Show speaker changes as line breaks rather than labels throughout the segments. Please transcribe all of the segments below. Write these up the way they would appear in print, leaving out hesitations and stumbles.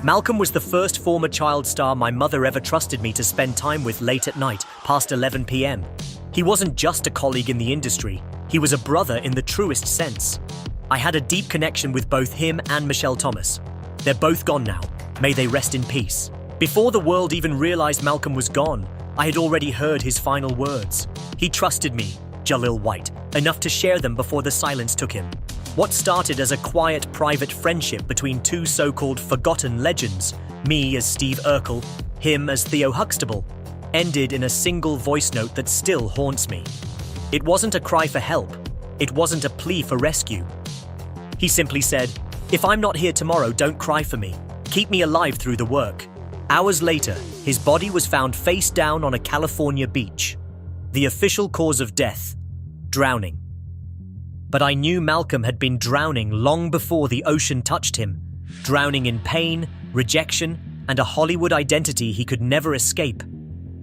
Malcolm was the first former child star my mother ever trusted me to spend time with late at night, past 11 p.m. He wasn't just a colleague in the industry, he was a brother in the truest sense. I had a deep connection with both him and Michelle Thomas. They're both gone now. May they rest in peace. Before the world even realized Malcolm was gone, I had already heard his final words. He trusted me, Jaleel White, enough to share them before the silence took him. What started as a quiet, private friendship between two so-called forgotten legends, me as Steve Urkel, him as Theo Huxtable, ended in a single voice note that still haunts me. It wasn't a cry for help. It wasn't a plea for rescue. He simply said, "If I'm not here tomorrow, don't cry for me. Keep me alive through the work." Hours later, his body was found face down on a California beach. The official cause of death: drowning. But I knew Malcolm had been drowning long before the ocean touched him, drowning in pain, rejection, and a Hollywood identity he could never escape.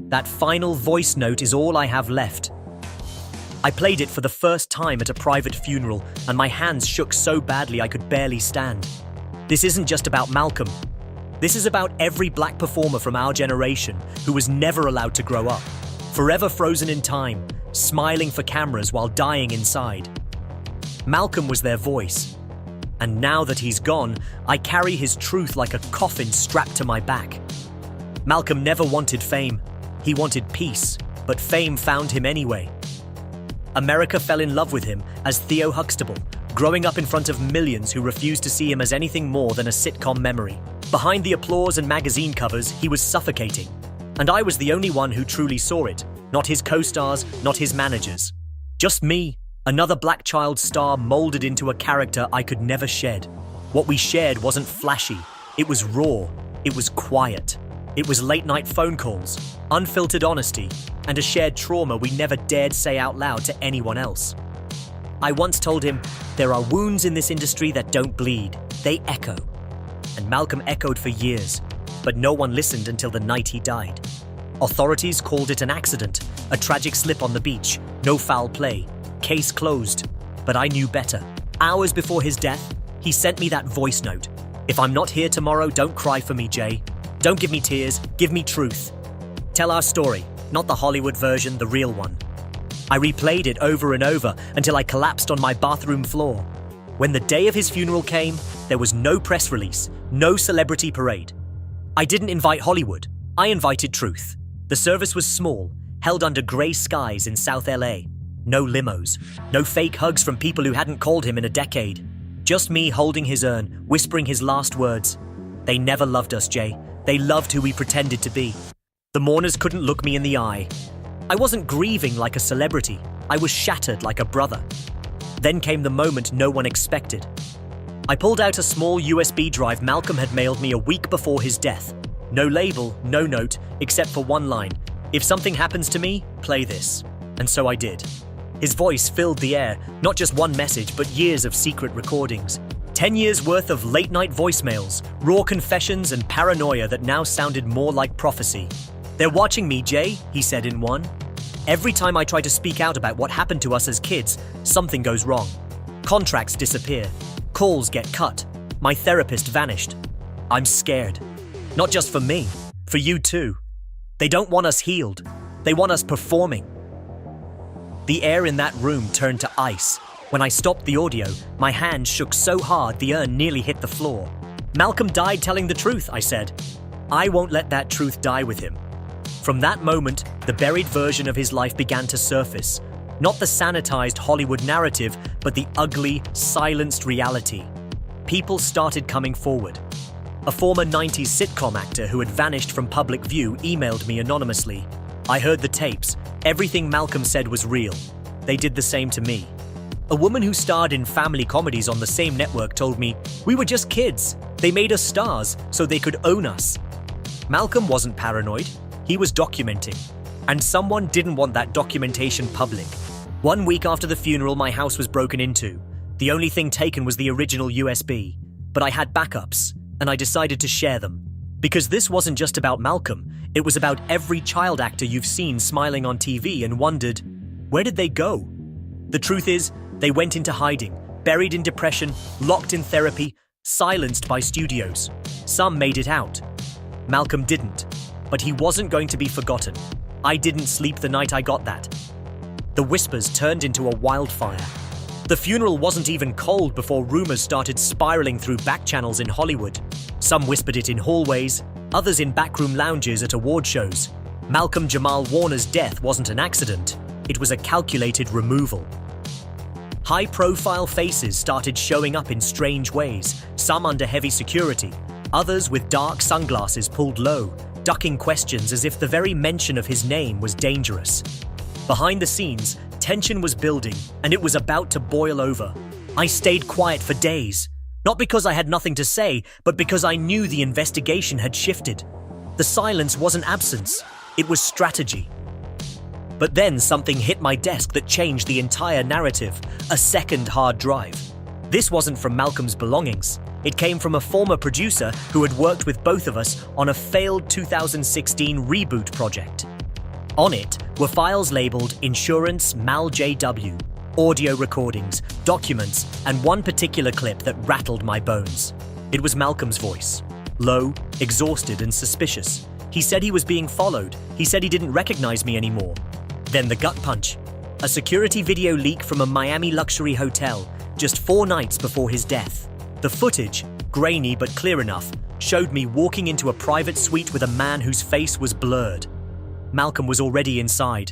That final voice note is all I have left. I played it for the first time at a private funeral, and my hands shook so badly I could barely stand. This isn't just about Malcolm. This is about every black performer from our generation who was never allowed to grow up, forever frozen in time, smiling for cameras while dying inside. Malcolm was their voice. And now that he's gone, I carry his truth like a coffin strapped to my back. Malcolm never wanted fame. He wanted peace, but fame found him anyway. America fell in love with him as Theo Huxtable, growing up in front of millions who refused to see him as anything more than a sitcom memory. Behind the applause and magazine covers, he was suffocating. And I was the only one who truly saw it, not his co-stars, not his managers. Just me, another black child star molded into a character I could never shed. What we shared wasn't flashy, it was raw, it was quiet. It was late-night phone calls, unfiltered honesty, and a shared trauma we never dared say out loud to anyone else. I once told him, "There are wounds in this industry that don't bleed, they echo." And Malcolm echoed for years, but no one listened until the night he died. Authorities called it an accident, a tragic slip on the beach, no foul play, case closed. But I knew better. Hours before his death, he sent me that voice note. "If I'm not here tomorrow, don't cry for me, Jay. Don't give me tears, give me truth. Tell our story, not the Hollywood version, the real one." I replayed it over and over until I collapsed on my bathroom floor. When the day of his funeral came, there was no press release, no celebrity parade. I didn't invite Hollywood, I invited truth. The service was small, held under grey skies in South LA. No limos, no fake hugs from people who hadn't called him in a decade. Just me holding his urn, whispering his last words. "They never loved us, Jay. They loved who we pretended to be." The mourners couldn't look me in the eye. I wasn't grieving like a celebrity. I was shattered like a brother. Then came the moment no one expected. I pulled out a small USB drive Malcolm had mailed me a week before his death. No label, no note, except for one line: "If something happens to me, play this." And so I did. His voice filled the air, not just one message, but years of secret recordings. 10 years worth of late-night voicemails, raw confessions, and paranoia that now sounded more like prophecy. "They're watching me, Jay," he said in one. "Every time I try to speak out about what happened to us as kids, something goes wrong. Contracts disappear. Calls get cut. My therapist vanished. I'm scared. Not just for me, for you too. They don't want us healed. They want us performing." The air in that room turned to ice. When I stopped the audio, my hand shook so hard the urn nearly hit the floor. "Malcolm died telling the truth," I said. "I won't let that truth die with him." From that moment, the buried version of his life began to surface. Not the sanitized Hollywood narrative, but the ugly, silenced reality. People started coming forward. A former 90s sitcom actor who had vanished from public view emailed me anonymously. "I heard the tapes. Everything Malcolm said was real. They did the same to me." A woman who starred in family comedies on the same network told me, "We were just kids. They made us stars so they could own us." Malcolm wasn't paranoid. He was documenting. And someone didn't want that documentation public. 1 week after the funeral, my house was broken into. The only thing taken was the original USB. But I had backups, and I decided to share them. Because this wasn't just about Malcolm. It was about every child actor you've seen smiling on TV and wondered, where did they go? The truth is, they went into hiding, buried in depression, locked in therapy, silenced by studios. Some made it out. Malcolm didn't, but he wasn't going to be forgotten. I didn't sleep the night I got that. The whispers turned into a wildfire. The funeral wasn't even cold before rumors started spiraling through back channels in Hollywood. Some whispered it in hallways, others in backroom lounges at award shows. Malcolm Jamal Warner's death wasn't an accident. It was a calculated removal. High-profile faces started showing up in strange ways, some under heavy security, others with dark sunglasses pulled low, ducking questions as if the very mention of his name was dangerous. Behind the scenes, tension was building, and it was about to boil over. I stayed quiet for days, not because I had nothing to say, but because I knew the investigation had shifted. The silence wasn't absence, it was strategy. But then something hit my desk that changed the entire narrative, a second hard drive. This wasn't from Malcolm's belongings. It came from a former producer who had worked with both of us on a failed 2016 reboot project. On it were files labeled Insurance Mal JW, audio recordings, documents, and one particular clip that rattled my bones. It was Malcolm's voice, low, exhausted, and suspicious. He said he was being followed. He said he didn't recognize me anymore. Then the gut punch. A security video leak from a Miami luxury hotel just 4 nights before his death. The footage, grainy but clear enough, showed me walking into a private suite with a man whose face was blurred. Malcolm was already inside.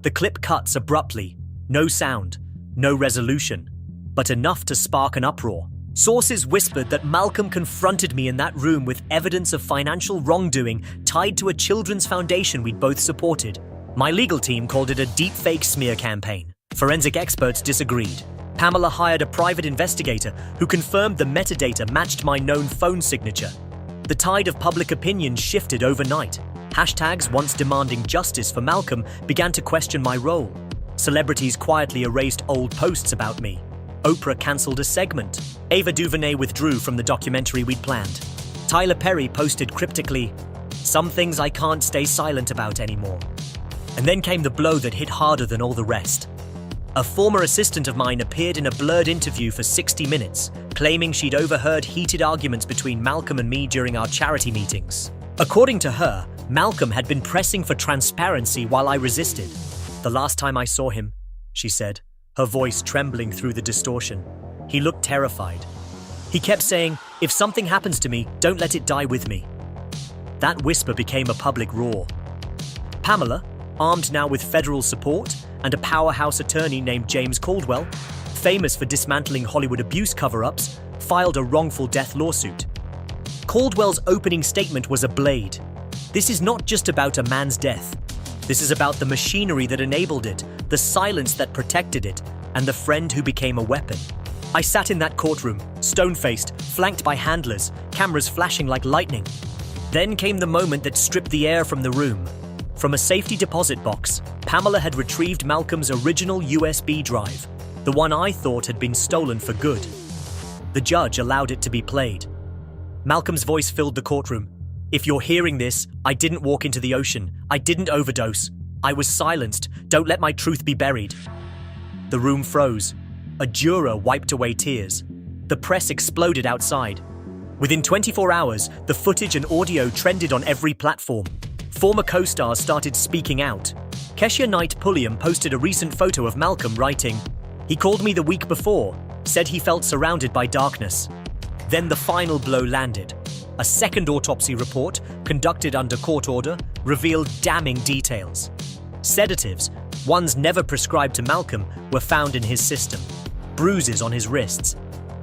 The clip cuts abruptly. No sound, no resolution, but enough to spark an uproar. Sources whispered that Malcolm confronted me in that room with evidence of financial wrongdoing tied to a children's foundation we'd both supported. My legal team called it a deepfake smear campaign. Forensic experts disagreed. Pamela hired a private investigator who confirmed the metadata matched my known phone signature. The tide of public opinion shifted overnight. Hashtags once demanding justice for Malcolm began to question my role. Celebrities quietly erased old posts about me. Oprah cancelled a segment. Ava DuVernay withdrew from the documentary we'd planned. Tyler Perry posted cryptically, "Some things I can't stay silent about anymore." And then came the blow that hit harder than all the rest. A former assistant of mine appeared in a blurred interview for 60 minutes, claiming she'd overheard heated arguments between Malcolm and me during our charity meetings. According to her, Malcolm had been pressing for transparency while I resisted. "The last time I saw him," she said, her voice trembling through the distortion, "he looked terrified. He kept saying, 'If something happens to me, don't let it die with me.'" That whisper became a public roar. Pamela, armed now with federal support and a powerhouse attorney named James Caldwell, famous for dismantling Hollywood abuse cover-ups, filed a wrongful death lawsuit. Caldwell's opening statement was a blade. "This is not just about a man's death. This is about the machinery that enabled it, the silence that protected it, and the friend who became a weapon." I sat in that courtroom, stone-faced, flanked by handlers, cameras flashing like lightning. Then came the moment that stripped the air from the room. From a safety deposit box, Pamela had retrieved Malcolm's original USB drive, the one I thought had been stolen for good. The judge allowed it to be played. Malcolm's voice filled the courtroom. "If you're hearing this, I didn't walk into the ocean. I didn't overdose. I was silenced. Don't let my truth be buried." The room froze. A juror wiped away tears. The press exploded outside. Within 24 hours, the footage and audio trended on every platform. Former co-stars started speaking out. Keshia Knight Pulliam posted a recent photo of Malcolm writing, "He called me the week before, said he felt surrounded by darkness." Then the final blow landed. A second autopsy report, conducted under court order, revealed damning details. Sedatives, ones never prescribed to Malcolm, were found in his system. Bruises on his wrists.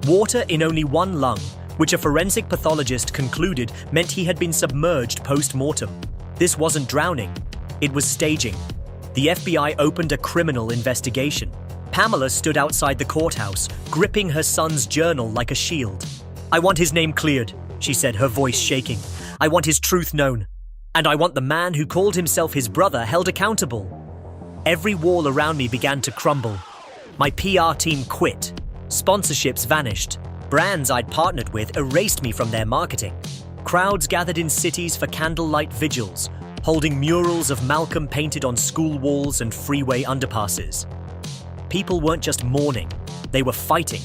Water in only one lung, which a forensic pathologist concluded meant he had been submerged post-mortem. This wasn't drowning, it was staging. The FBI opened a criminal investigation. Pamela stood outside the courthouse, gripping her son's journal like a shield. "I want his name cleared," she said, her voice shaking. "I want his truth known. And I want the man who called himself his brother held accountable." Every wall around me began to crumble. My PR team quit. Sponsorships vanished. Brands I'd partnered with erased me from their marketing. Crowds gathered in cities for candlelight vigils, holding murals of Malcolm painted on school walls and freeway underpasses. People weren't just mourning, they were fighting.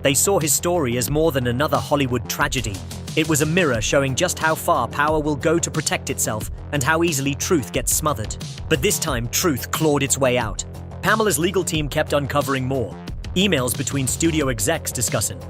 They saw his story as more than another Hollywood tragedy. It was a mirror showing just how far power will go to protect itself and how easily truth gets smothered. But this time, truth clawed its way out. Pamela's legal team kept uncovering more. Emails between studio execs discussing